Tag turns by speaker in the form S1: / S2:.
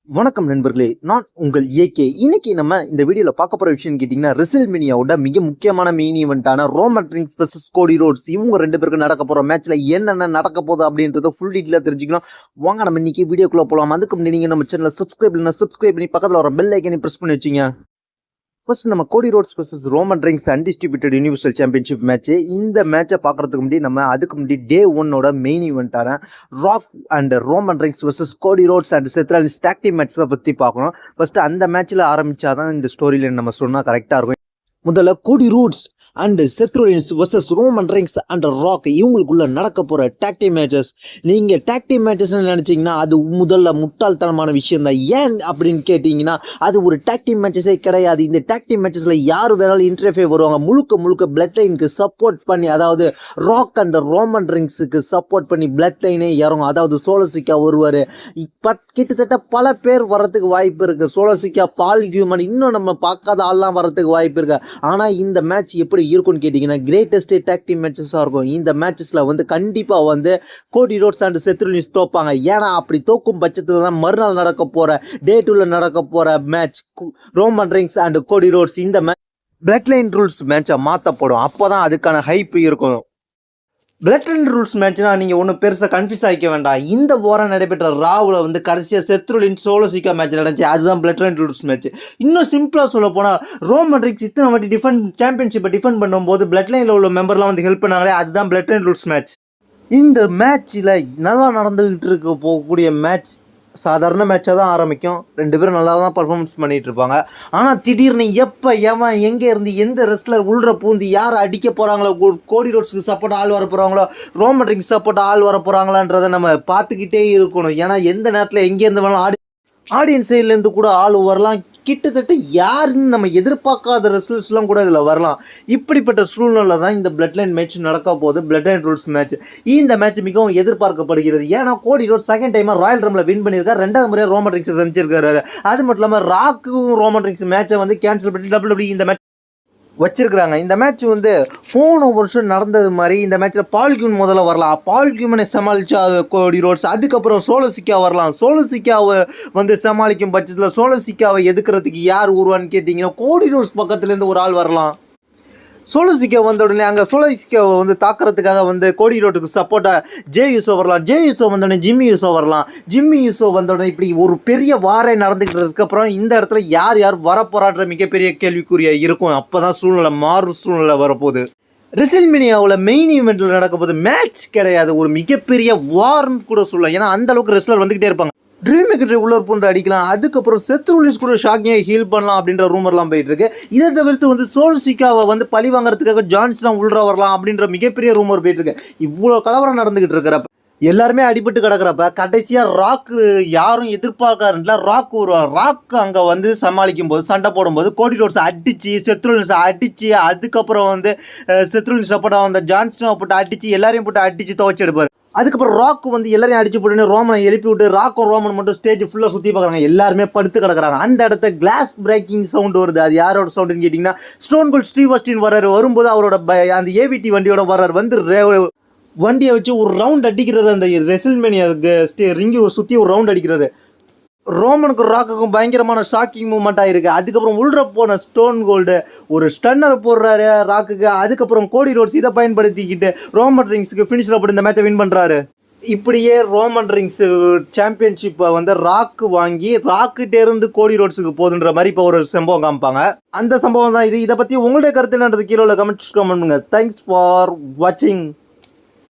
S1: வணக்கம் நண்பர்களே, நான் உங்கள் ஏகே. இன்னைக்கு நம்ம இந்த வீடியோல பார்க்க போற விஷயம் கேட்டீங்கன்னா, ரெசில்மேனியாவோட மிக முக்கியமான மெயின் ஈவென்ட்டான Roman Reigns versus Cody Rhodes இவங்க ரெண்டு பேருக்கு நடக்க போற மேட்ச்ல என்னென்ன நடக்க போகுது அப்படின்றத ஃபுல் டீட்டெயிலா தெரிஞ்சுக்கலாம். வாங்க நம்ம இன்னைக்கு வீடியோக்குள்ள போலாம். அதுக்கு முன்னாடி நீங்க நம்ம சேனலை சப்ஸ்கிரைப் பண்ணி பக்கத்துல வர பெல் ஐக்கனை பிரஸ் பண்ணி வச்சுங்க. ஃபர்ஸ்ட் நம்ம Cody Rhodes versus Roman Reigns undisputed universal championship match. இந்த மேட்சை பார்க்கறதுக்கு முன்னாடி நம்ம அதுக்கு முன்னாடி டே 1ஓட மெயின் ஈவென்ட்டான Rock and Roman Reigns versus Cody Rhodes and Seth Rollins talk team மேட்ச்சை பற்றி பார்க்கணும். ஃபர்ஸ்ட் அந்த மேட்ச்சில் ஆரம்பிச்சாதான் இந்த ஸ்டோரியில் நம்ம சொன்னால் கரெக்டாக இருக்கும். முதல்ல கோடி Rhodes and Seth Rollins versus Roman Reigns and Rock இவங்களுக்குள்ள நடக்க போகிற டாக் டீம் மேட்சஸ். நீங்கள் டாக் டீம் மேட்சஸ்ன்னு நினச்சிங்கன்னா அது முதல்ல முட்டாள்தனமான விஷயம் தான். ஏன் அப்படின்னு கேட்டிங்கன்னா அது ஒரு டாக் டீம் மேட்சஸே கிடையாது. இந்த டாக் டீம் மேட்சஸில் யார் வேணாலும் இன்டர்ஃபியர் வருவாங்க. முழுக்க பிளட் லைனுக்கு சப்போர்ட் பண்ணி, அதாவது ராக் அண்ட் ரோமன் ரெயின்ஸுக்கு சப்போர்ட் பண்ணி பிளட் லைனே இறங்கும். அதாவது சோலோசிக்கா வருவார். இப்போ கிட்டத்தட்ட பல பேர் வர்றதுக்கு வாய்ப்பு இருக்குது. சோலோசிக்கா, பால் ஹியூமன், இன்னும் நம்ம பார்க்காத ஆள்லாம் வர்றதுக்கு வாய்ப்பு இருக்குது. ஆனால் இந்த மேட்ச் எப்படி இருக்குன்னு கேட்டிங்கன்னா கிரேட்டஸ்ட் டாக் டீம் மேட்சஸாக இருக்கும். இந்த மேட்சஸில் வந்து கண்டிப்பாக கோடி ரோட்ஸ் அண்ட் செத் ராலின்ஸ் தோப்பாங்க. ஏன்னா அப்படி தோக்கும் பட்சத்தில் தான் மறுநாள் நடக்க போகிற டே 2ல நடக்க போகிற மேட்ச் ரோமன் ரெயின்ஸ் அண்ட் கோடி ரோட்ஸ் இந்த மேட்ச் பிளட் லைன் ரூல்ஸ் மேட்சை மாற்றப்படும். அப்போ தான் அதுக்கான ஹைப் இருக்கும். பிளட் லைன் ரூல்ஸ் மேட்ச்னா நீங்கள் ஒன்றும் பெருசாக கன்ஃபியூஸ் ஆகிக்க வேண்டாம். இந்த வாரம் நடைபெற்ற ராவில் கடைசியாக செத் ராலின்ஸ் சோலோசிக்கா மேட்ச் நடந்துச்சு. அதுதான் பிளட் லைன் ரூல்ஸ் மேட்ச். இன்னும் சிம்பிளாக சொல்ல போனால் ரோமன் ரெயின்ஸ் இத்தனை வாட்டி சாம்பியன்ஷிப்பை டிஃபெண்ட் பண்ணும்போது பிளட் லைனில் உள்ள மெம்பர்லாம் ஹெல்ப் பண்ணாங்களே, அதுதான் பிளட் லைன் ரூல்ஸ் மேட்ச். இந்த மேட்ச்சில் நல்லா நடந்துகிட்டு இருக்க போகக்கூடிய மேட்ச் சாதாரண மேட்சாக தான் ஆரம்பிக்கும். ரெண்டு பேரும் நல்லா தான் பர்ஃபார்மன்ஸ் பண்ணிகிட்டு இருப்பாங்க. ஆனால் திடீர்னு எப்போ எவன் எங்கே இருந்து எந்த ரெஸ்லர் உள்ற பூந்து யார் அடிக்க போகிறாங்களோ, கோடி ரோட்ஸுக்கு சப்போர்ட் ஆள் வர போகிறாங்களோ, ரோமன் ரெயின்ஸ் சப்போர்ட் ஆள் வர போகிறாங்களான்றதை நம்ம பார்த்துக்கிட்டே இருக்கணும். ஏன்னா எந்த நேரத்தில் எங்கேருந்து வேணாலும் ஆடியன்ஸ் சைட்லேருந்து கூட ஆள் வரலாம். கிட்டத்தட்ட யாருன்னு நம்ம எதிர்பார்க்காத ரிசல்ட்ஸ்லாம் கூட இதில் வரலாம். இப்படிப்பட்ட சூழ்நிலை தான் இந்த பிளட் லைன் மேட்ச் நடக்க போகுது. Blood line rules match. இந்த மேட்ச் மிகவும் எதிர்பார்க்கப்படுகிறது. ஏன்னா கோடி ரோட்ஸ் செகண்ட் டைமாக ராயல் ரம்பில் வின் பண்ணியிருக்காரு. ரெண்டாவது முறையாக ரோமன் ரெயின்ஸை சந்திச்சிருக்காரு. அது மட்டும் இல்லாமல் ராக்கும் ரோமன் ரெயின்ஸ் மேட்சை கேன்சல் பண்ணி WWE இந்த மேட்ச் வச்சிருக்கிறாங்க. இந்த மேட்ச் போன வருஷம் நடந்தது மாதிரி இந்த மேட்ச்சில் பால் ஹியூமன் முதல்ல வரலாம். பால் ஹியூமனை சமாளிச்சா கோடி ரோட்ஸ். அதுக்கப்புறம் சோலோசிக்கா வரலாம். சோலோசிக்காவை சமாளிக்கும் பட்சத்தில் சோலோசிக்காவை எதுக்கிறதுக்கு யார் வருவான்னு கேட்டிங்கன்னா கோடி ரோட்ஸ் பக்கத்துலேருந்து ஒரு ஆள் வரலாம். சோலோசிக்கா வந்த உடனே அங்கே சோலோசிக்காவை தாக்கிறதுக்காக கோடி ரோட்டுக்கு சப்போர்ட்டாக ஜே யூசோ வரலாம். ஜே யூசோ வந்த உடனே ஜிம்மி யூசோ வரலாம். ஜிம்மி யூசோ வந்த உடனே இப்படி ஒரு பெரிய வாரை நடந்துக்கிட்டதுக்கு அப்புறம் இந்த இடத்துல யார் வரப்போறான்ற மிகப்பெரிய கேள்விக்குறியா இருக்கும். அப்போ தான் சூழ்நிலை வரப்போகுது. ரெசில்மேனியாவில் மெயின் ஈவெண்ட்டில் நடக்க போது மேட்ச் கிடையாது, ஒரு மிகப்பெரிய வார்ன்னு கூட சொல்லலாம். ஏன்னா அந்த அளவுக்கு ரெஸ்லர் வந்துக்கிட்டே இருப்பாங்க. ட்ரீம் மேக்கர் உள்ள பூந்து அடிக்கலாம். அதுக்கப்புறம் செத் ராலின்ஸ் கூட ஷாக்கிங்காக ஹீல் பண்ணலாம் அப்படின்ற ரூமர்லாம் போயிட்டு இருக்கு. இதை தவிர்த்து சோலோசிக்காவை பழி வாங்குறதுக்காக ஜான்ஸ்லாம் உள்ள வரலாம் அப்படின்ற மிகப்பெரிய ரூமர் போயிட்டு இருக்கு. இவ்வளோ கலவரம் நடந்துகிட்டு இருக்கிறப்ப எல்லாருமே அடிபட்டு கிடக்கிறப்ப கடைசியாக ராக் யாரும் எதிர்பார்க்காருல ராக் வருவார். ராக் அங்கே சமாளிக்கும் போது சண்டை போடும்போது கோடி ரோட்ஸ் அடிச்சு செத் ராலின்ஸ் அடிச்சு, அதுக்கப்புறம் செத் ராலின்ஸ் சப்போர்ட்டாக வந்த ஜான்ஸ்னை போட்டு அடிச்சு எல்லாரையும் போட்டு அடிச்சு துவச்சி எடுப்பார். அதுக்கப்புறம் ராக் எல்லாரையும் அடிச்சு போட்டு ரோமனை எழுப்பி விட்டு ராக்கும் ரோமன் மட்டும் ஸ்டேஜ் ஃபுல்லாக சுற்றி பார்க்குறாங்க. எல்லாருமே படுத்து கிடக்குறாங்க. அந்த இடத்த கிளாஸ் பிரேக்கிங் சவுண்ட் வருது. அது யாரோட சவுண்டுன்னு கேட்டிங்கன்னா ஸ்டோன் கோல்ட் ஸ்டீவ் ஆஸ்டின் வர்றாரு. வரும்போது அவரோட அந்த ஏவிடி வண்டியோட வர்றாரு. வண்டியை வச்சு ஒரு ரவுண்ட் அடிக்கிறாரு. அந்த ரெசில்மேனியா ரிங்கி சுற்றி ஒரு ரவுண்ட் அடிக்கிறாரு. ரோமனுக்கும் ராக்குக்கும் பயங்கரமான ஷாக்கிங் மூமெண்ட் ஆயிருக்கு. அதுக்கப்புறம் உள்ற போன ஸ்டோன் கோல்டு ஒரு ஸ்டன்னர் போடுறாரு ராக்குக்கு. அதுக்கப்புறம் கோடி ரோட்ஸ் இதை பயன்படுத்திக்கிட்டு ரோமன் ரெயின்ஸுக்கு ஃபினிஷில் போட்டு இந்த மேட்சை வின் பண்ணுறாரு. இப்படியே ரோமன் ரெயின்ஸ் சாம்பியன்ஷிப்பை ராக்கு வாங்கி ராக்கிட்டேருந்து கோடி ரோட்ஸுக்கு போகுதுன்ற மாதிரி இப்போ ஒரு சம்பவம் காமிப்பாங்க. அந்த சம்பவம் தான் இது. இதை பற்றி உங்களுடைய கருத்து என்னன்றது கீழே கமெண்ட் பண்ணுங்க. தேங்க்ஸ் ஃபார் வாட்சிங்.